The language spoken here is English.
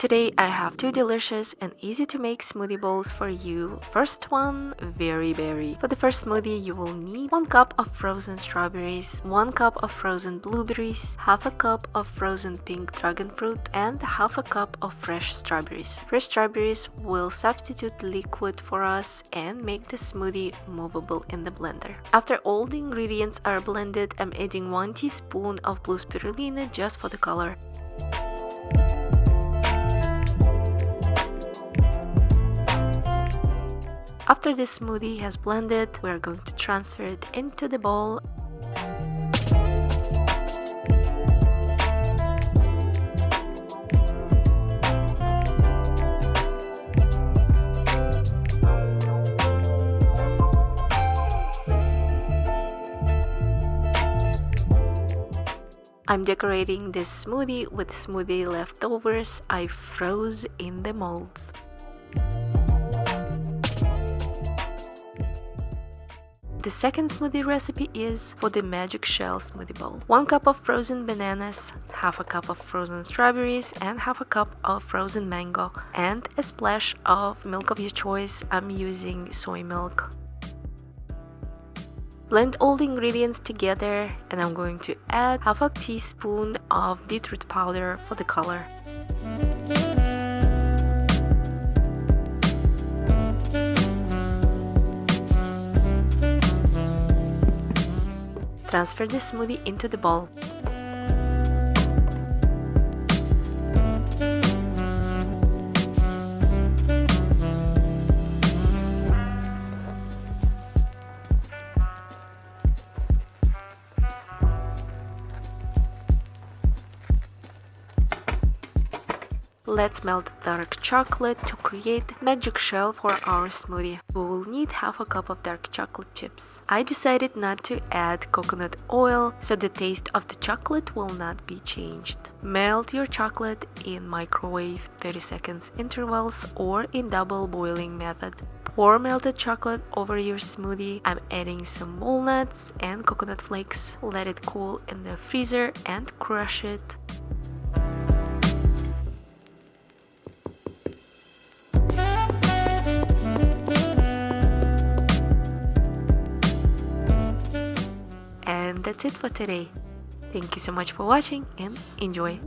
Today I have two delicious and easy to make smoothie bowls for you. First one, very berry. For the first smoothie you will need 1 cup of frozen strawberries, 1 cup of frozen blueberries, half a cup of frozen pink dragon fruit, and half a cup of fresh strawberries. Fresh strawberries will substitute liquid for us and make the smoothie movable in the blender. After all the ingredients are blended, I'm adding 1 teaspoon of blue spirulina just for the color. After this smoothie has blended, we are going to transfer it into the bowl. I'm decorating this smoothie with smoothie leftovers I froze in the molds. The second smoothie recipe is for the magic shell smoothie bowl. 1 cup of frozen bananas, half a cup of frozen strawberries, and half a cup of frozen mango, and a splash of milk of your choice. I'm using soy milk. Blend all the ingredients together, and I'm going to add half a teaspoon of beetroot powder for the color. Transfer the smoothie into the bowl. Let's melt dark chocolate to create magic shell for our smoothie. We will need half a cup of dark chocolate chips. I decided not to add coconut oil so the taste of the chocolate will not be changed. Melt your chocolate in microwave 30 seconds intervals or in double boiling method. Pour melted chocolate over your smoothie. I'm adding some walnuts and coconut flakes. Let it cool in the freezer and crush it. And that's it for today. Thank you so much for watching and enjoy!